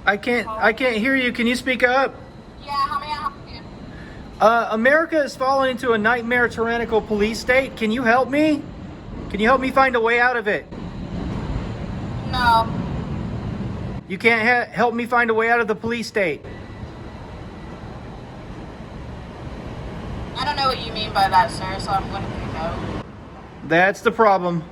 I can't hear you. Can you speak up? Yeah, how may I help you? America is falling into a nightmare tyrannical police state. Can you help me? Can you help me find a way out of it? No, You can't help me find a way out of the police state. I don't know what you mean by that, sir, so I'm going to say no. That's the problem.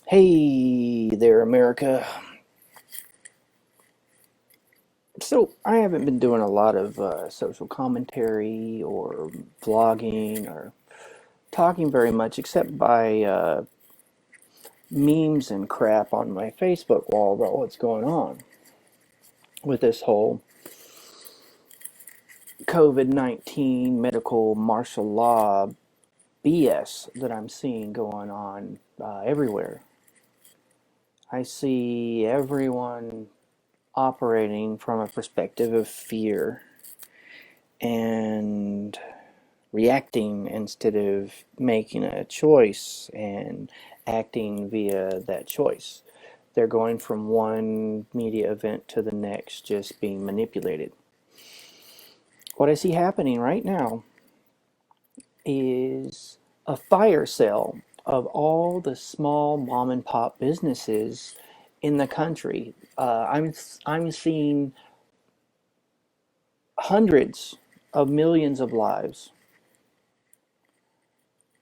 Hey there, America. So, I haven't been doing a lot of social commentary or vlogging or talking very much except by memes and crap on my Facebook wall about what's going on with this whole COVID-19 medical martial law BS that I'm seeing going on everywhere. I see everyone operating from a perspective of fear and reacting instead of making a choice and acting via that choice. They're going from one media event to the next, just being manipulated. What I see happening right now is a fire sale of all the small mom and pop businesses in the country. I'm seeing hundreds of millions of lives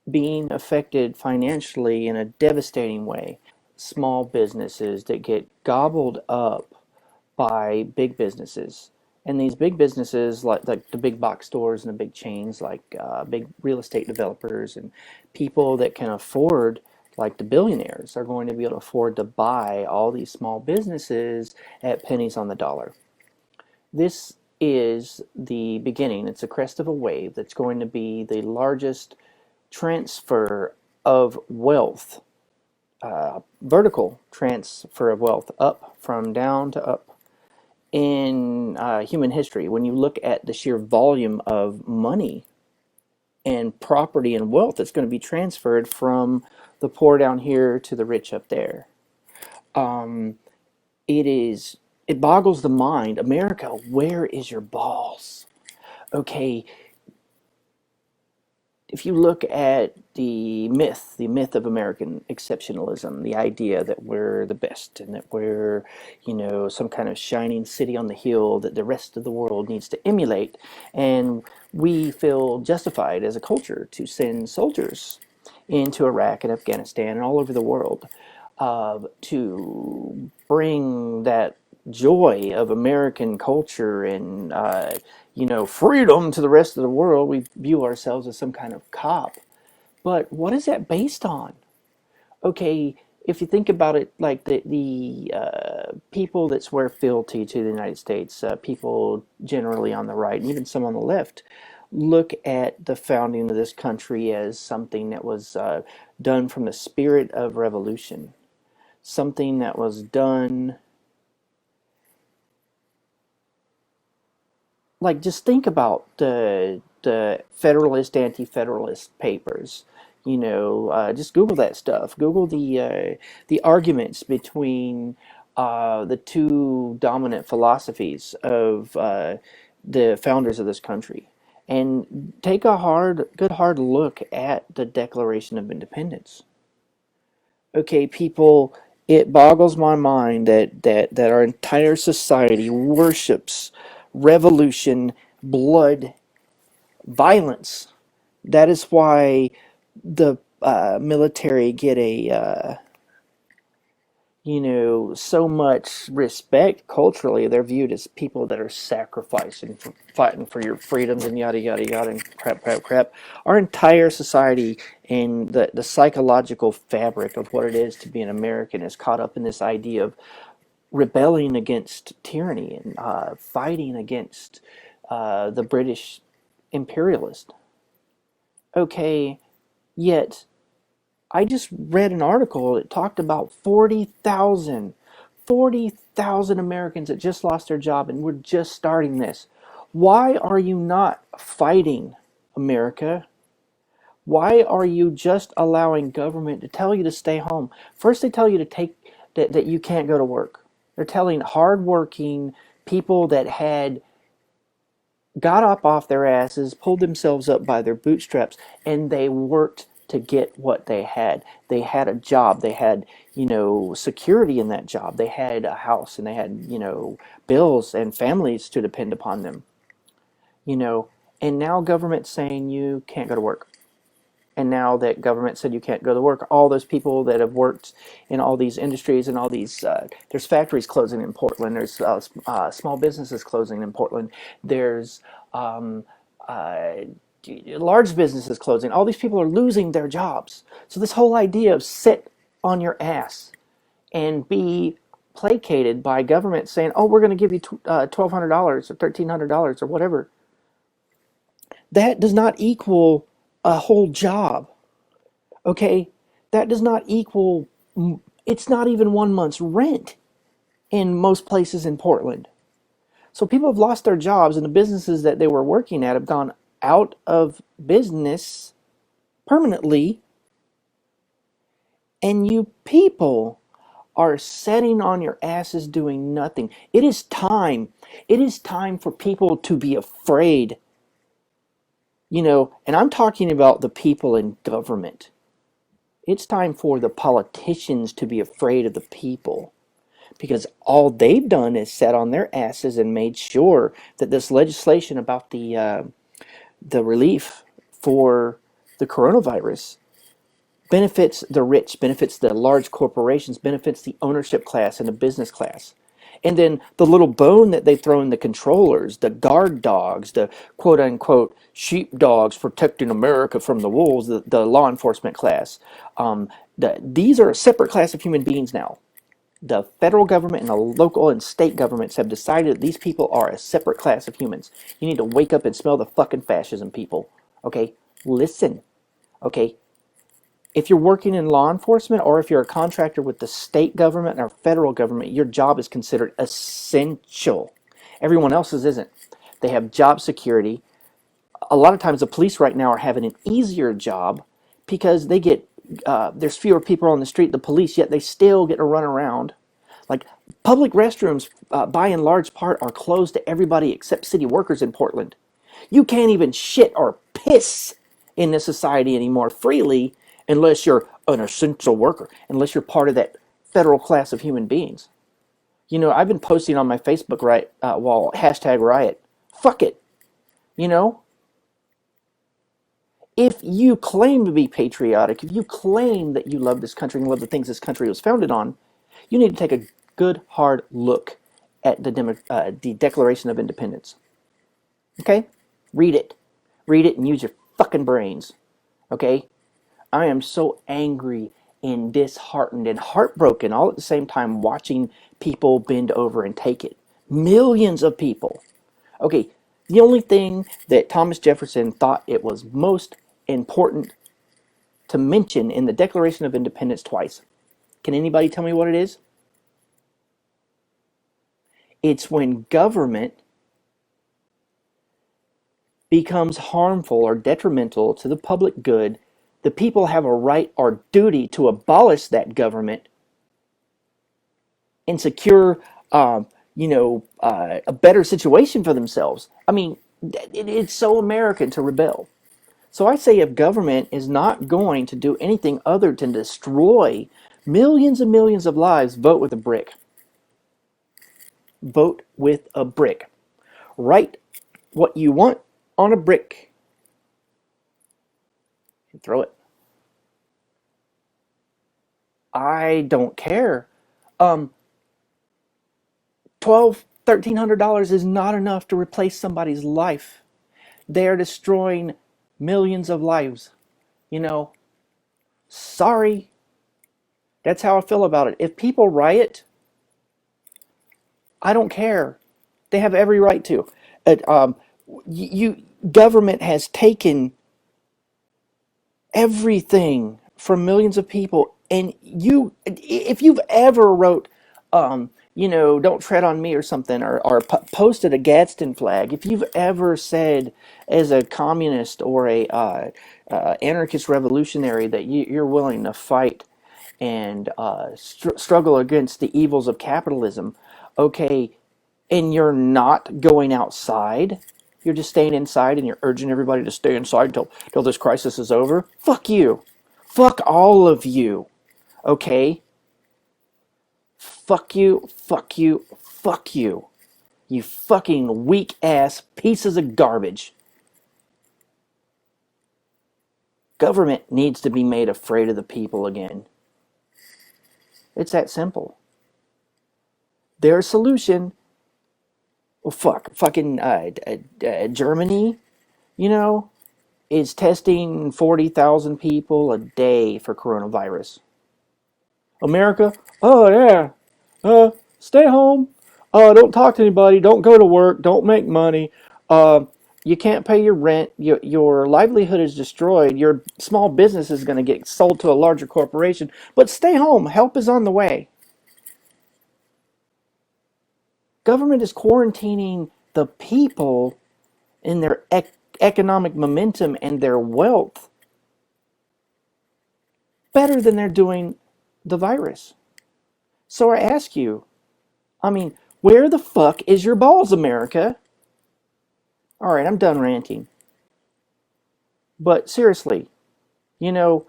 being affected financially in a devastating way. Small businesses that get gobbled up by big businesses. And these big businesses, like the big box stores and the big chains, like big real estate developers and people that can afford, like the billionaires, are going to be able to afford to buy all these small businesses at pennies on the dollar. This is the beginning. It's a crest of a wave that's going to be the largest transfer of wealth, vertical transfer of wealth, up from down to up in human history. When you look at the sheer volume of money and property and wealth that's going to be transferred from the poor down here to the rich up there, it is it boggles the mind. America, where is your balls? Okay, if you look at the myth of American exceptionalism, the idea that we're the best and that we're, some kind of shining city on the hill that the rest of the world needs to emulate, and we feel justified as a culture to send soldiers into Iraq and Afghanistan and all over the world to bring that joy of American culture and freedom to the rest of the world. We view ourselves as some kind of cop, but what is that based on? Okay, if you think about it, like the people that swear fealty to the United States, people generally on the right and even some on the left, look at the founding of this country as something that was done from the spirit of revolution, something that was done, like, just think about the Federalist, Anti-Federalist papers. Just Google that stuff. Google the arguments between the two dominant philosophies of the founders of this country, and take a good hard look at the Declaration of Independence. Okay, people, it boggles my mind that our entire society worships revolution, blood, violence. That is why the military get so much respect culturally. They're viewed as people that are sacrificing, for fighting for your freedoms and yada, yada, yada, and crap, crap, crap. Our entire society and the psychological fabric of what it is to be an American is caught up in this idea of rebelling against tyranny and fighting against the British imperialist. Okay, yet I just read an article that talked about 40,000 Americans that just lost their job, and we're just starting this. Why are you not fighting, America? Why are you just allowing government to tell you to stay home? First, they tell you to that you can't go to work. They're telling hardworking people that had got up off their asses, pulled themselves up by their bootstraps, and they worked to get what they had. They had a job. They had, security in that job. They had a house and they had, bills and families to depend upon them, you know. And now government's saying you can't go to work. And now that government said you can't go to work, all those people that have worked in all these industries and all these, there's factories closing in Portland, there's small businesses closing in Portland, there's um, uh, large businesses closing. All these people are losing their jobs. So this whole idea of sit on your ass and be placated by government saying, oh, we're going to give you $1,200 or $1,300 or whatever, that does not equal a whole job. Okay, that does not equal, it's not even 1 month's rent in most places in Portland. So people have lost their jobs and the businesses that they were working at have gone out of business permanently, and you people are sitting on your asses doing nothing. It is time. It is time for people to be afraid. And I'm talking about the people in government. It's time for the politicians to be afraid of the people, because all they've done is sat on their asses and made sure that this legislation about the relief for the coronavirus benefits the rich, benefits the large corporations, benefits the ownership class and the business class. And then the little bone that they throw in the controllers, the guard dogs, the quote unquote sheepdogs protecting America from the wolves, the law enforcement class. These are a separate class of human beings now. The federal government and the local and state governments have decided that these people are a separate class of humans. You need to wake up and smell the fucking fascism, people. Okay? Listen. Okay? If you're working in law enforcement or if you're a contractor with the state government or federal government, your job is considered essential. Everyone else's isn't. They have job security. A lot of times the police right now are having an easier job because there's fewer people on the street, the police, yet they still get to run around. Like, public restrooms, by and large part, are closed to everybody except city workers in Portland. You can't even shit or piss in this society anymore freely unless you're an essential worker, unless you're part of that federal class of human beings. I've been posting on my Facebook wall, hashtag riot. Fuck it. You know, if you claim to be patriotic, if you claim that you love this country and love the things this country was founded on, you need to take a good hard look at the Declaration of Independence. Okay? Read it. Read it and use your fucking brains. Okay? I am so angry and disheartened and heartbroken all at the same time watching people bend over and take it. Millions of people. Okay, the only thing that Thomas Jefferson thought it was most important to mention in the Declaration of Independence twice. Can anybody tell me what it is? It's when government becomes harmful or detrimental to the public good, the people have a right or duty to abolish that government and secure, a better situation for themselves. I mean, it's so American to rebel. So I say if government is not going to do anything other than destroy millions and millions of lives, vote with a brick. Vote with a brick. Write what you want on a brick and throw it. I don't care. $1,200, $1,300 is not enough to replace somebody's life. They're destroying millions of lives. You know, sorry. That's how I feel about it. If people riot, I don't care. They have every right to. It, you Government has taken everything from millions of people, and if you've ever wrote don't tread on me or something, or posted a Gadsden flag, if you've ever said as a communist or a anarchist revolutionary that you're willing to fight and struggle against the evils of capitalism, okay, and you're not going outside, you're just staying inside and you're urging everybody to stay inside till this crisis is over, fuck you. Fuck all of you, okay? Fuck you, fuck you, fuck you. You fucking weak ass pieces of garbage. Government needs to be made afraid of the people again. It's that simple. Their solution, well, fucking Germany, you know, is testing 40,000 people a day for coronavirus. America, oh yeah, stay home, don't talk to anybody, don't go to work, don't make money, uh, you can't pay your rent, your livelihood is destroyed, your small business is going to get sold to a larger corporation, but stay home, help is on the way. Government is quarantining the people in their economic momentum and their wealth better than they're doing the virus. So I ask you, I mean, where the fuck is your balls, America? All right, I'm done ranting. But seriously, you know,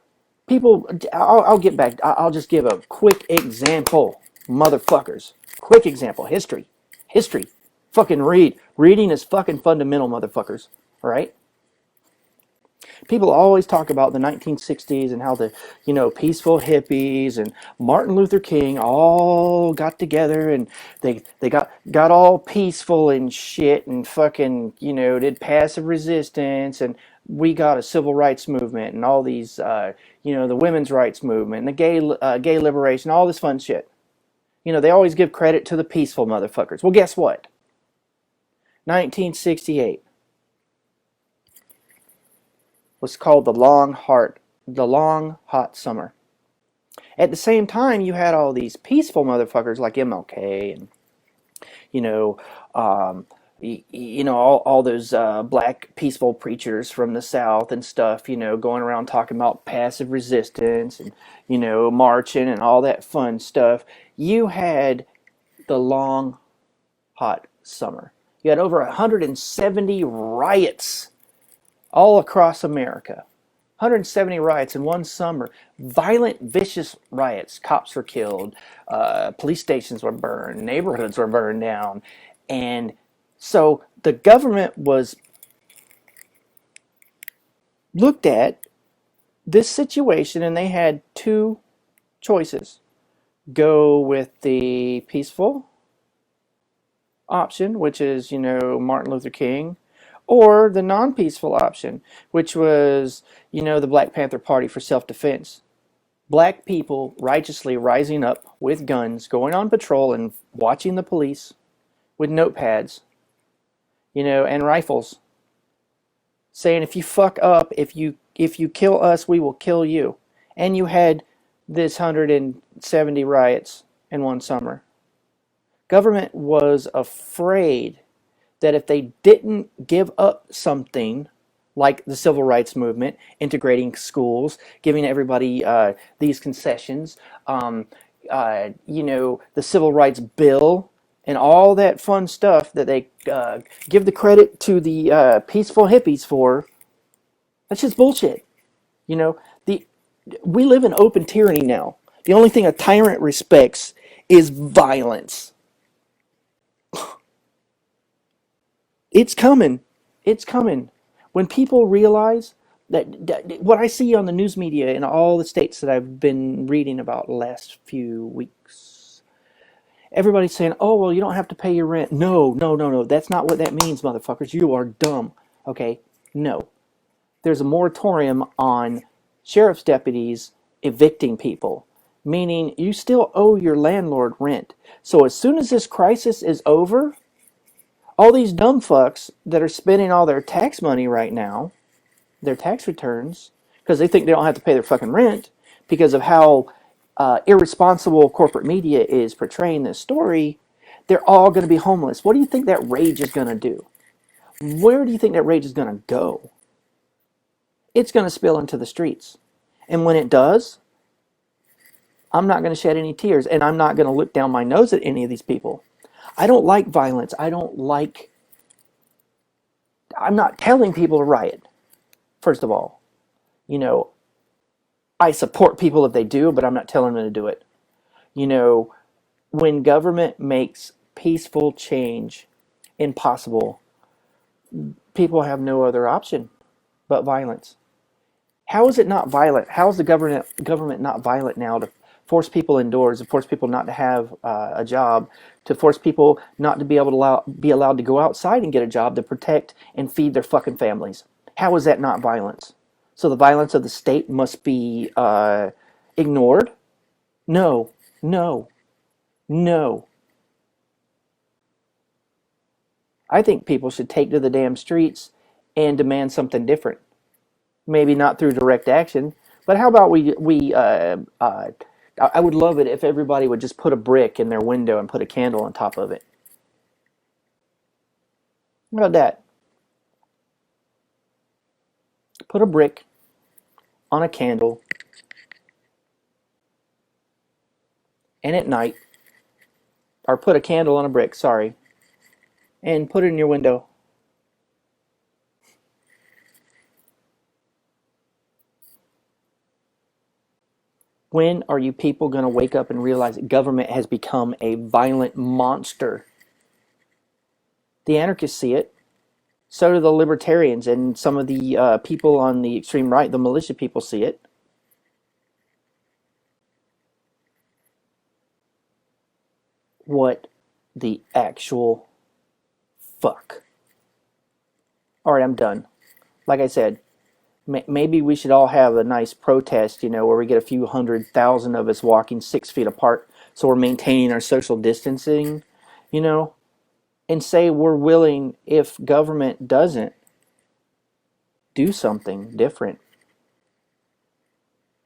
people, I'll get back. I'll just give a quick example, motherfuckers. Quick example. History. History. Fucking read. Reading is fucking fundamental, motherfuckers. All right? People always talk about the 1960s and how the, peaceful hippies and Martin Luther King all got together and they got all peaceful and shit and fucking, did passive resistance, and we got a civil rights movement and all these, the women's rights movement and the gay liberation, all this fun shit. They always give credit to the peaceful motherfuckers. Well, guess what? 1968 was called the long hot summer. At the same time, you had all these peaceful motherfuckers like MLK and you know, um, all those black peaceful preachers from the South and stuff. Going around talking about passive resistance and marching and all that fun stuff. You had the long hot summer. You had over 170 riots all across America. 170 riots in one summer. Violent, vicious riots. Cops were killed. Police stations were burned. Neighborhoods were burned down. And so the government was looked at this situation and they had two choices. Go with the peaceful option, which is, Martin Luther King, or the non-peaceful option, which was, the Black Panther Party for self-defense. Black people righteously rising up with guns, going on patrol and watching the police with notepads, and rifles, saying, if you fuck up, if you kill us, we will kill you. And you had this 170 riots in one summer. Government was afraid that if they didn't give up something like the civil rights movement, integrating schools, giving everybody these concessions, the civil rights bill, and all that fun stuff that they give the credit to the peaceful hippies for, that's just bullshit. The we live in open tyranny now. The only thing a tyrant respects is violence. It's coming. It's coming. When people realize that what I see on the news media in all the states that I've been reading about the last few weeks, everybody's saying, oh, well, you don't have to pay your rent. No, no, no, no. That's not what that means, motherfuckers. You are dumb. Okay? No. There's a moratorium on sheriff's deputies evicting people, meaning you still owe your landlord rent. So as soon as this crisis is over, all these dumb fucks that are spending all their tax money right now, their tax returns, because they think they don't have to pay their fucking rent because of how irresponsible corporate media is portraying this story, they're all going to be homeless. What do you think that rage is going to do? Where do you think that rage is going to go? It's going to spill into the streets. And when it does, I'm not going to shed any tears, and I'm not going to look down my nose at any of these people. I don't like violence. I'm not telling people to riot, first of all. You know, I support people if they do, but I'm not telling them to do it. You know, when government makes peaceful change impossible, people have no other option but violence. How is it not violent? How is the government not violent now to force people indoors, to force people not to have a job, to force people not to be able to be allowed to go outside and get a job to protect and feed their fucking families? How is that not violence? So the violence of the state must be ignored? No, no, no. I think people should take to the damn streets and demand something different. Maybe not through direct action, but how about I would love it if everybody would just put a brick in their window and put a candle on top of it. How about that? Put a brick on a candle, and at night, or put a candle on a brick, sorry, and put it in your window. When are you people going to wake up and realize that government has become a violent monster? The anarchists see it. So do the libertarians and some of the people on the extreme right, the militia people see it. What the actual fuck? All right, I'm done. Like I said, maybe we should all have a nice protest, where we get a few 100,000 of us walking 6 feet apart so we're maintaining our social distancing, you know, and say we're willing, if government doesn't do something different,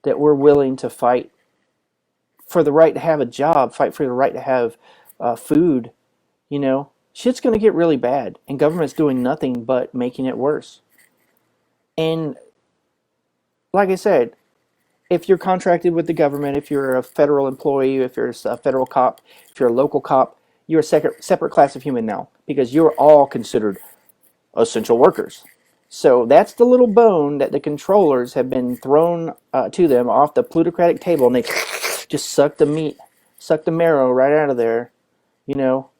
that we're willing to fight for the right to have a job, fight for the right to have food, shit's going to get really bad, and government's doing nothing but making it worse. And like I said, if you're contracted with the government, if you're a federal employee, if you're a federal cop, if you're a local cop, you're a separate class of human now because you're all considered essential workers. So that's the little bone that the controllers have been thrown to them off the plutocratic table, and they just suck the meat, suck the marrow right out of there. You know,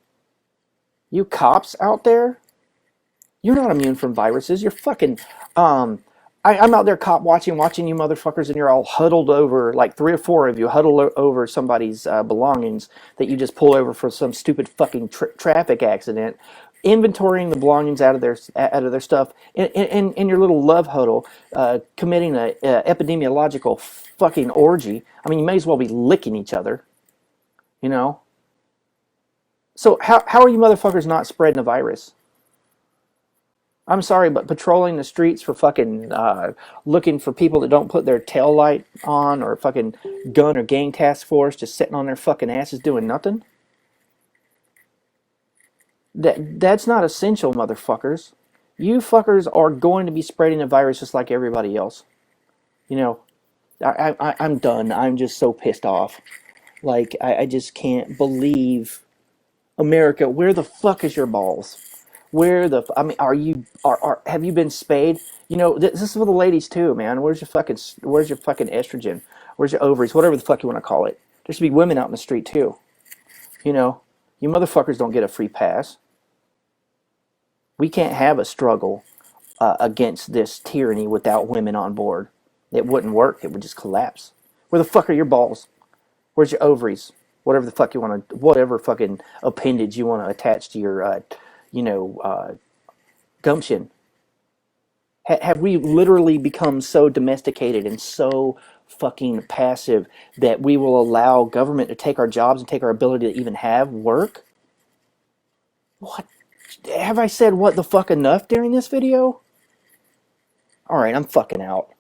you cops out there, you're not immune from viruses. You're fucking. I'm out there cop watching you motherfuckers, and you're all huddled over, like three or four of you huddled over somebody's belongings that you just pulled over for some stupid fucking traffic accident, inventorying the belongings out of their stuff in your little love huddle, committing a epidemiological fucking orgy. I mean, you may as well be licking each other, you know. So how are you motherfuckers not spreading a virus? I'm sorry, but patrolling the streets for fucking looking for people that don't put their tail light on, or fucking gun or gang task force just sitting on their fucking asses doing nothing. That's not essential, motherfuckers. You fuckers are going to be spreading the virus just like everybody else. You know, I'm done. I'm just so pissed off. Like I just can't believe America. Where the fuck is your balls? I mean, have you been spayed? This is for the ladies too, man. Where's your fucking estrogen? Where's your ovaries? Whatever the fuck you want to call it. There should be women out in the street too. You know, you motherfuckers don't get a free pass. We can't have a struggle against this tyranny without women on board. It wouldn't work. It would just collapse. Where the fuck are your balls? Where's your ovaries? Whatever the fuck you want to, whatever fucking appendage you want to attach to your, gumption. Have we literally become so domesticated and so fucking passive that we will allow government to take our jobs and take our ability to even have work? What? Have I said what the fuck enough during this video? Alright, I'm fucking out.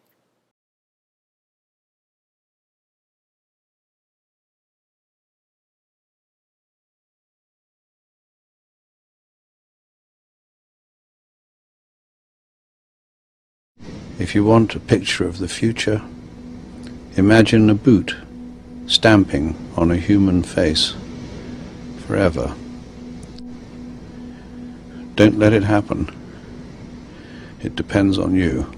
If you want a picture of the future, imagine a boot stamping on a human face forever. Don't let it happen. It depends on you.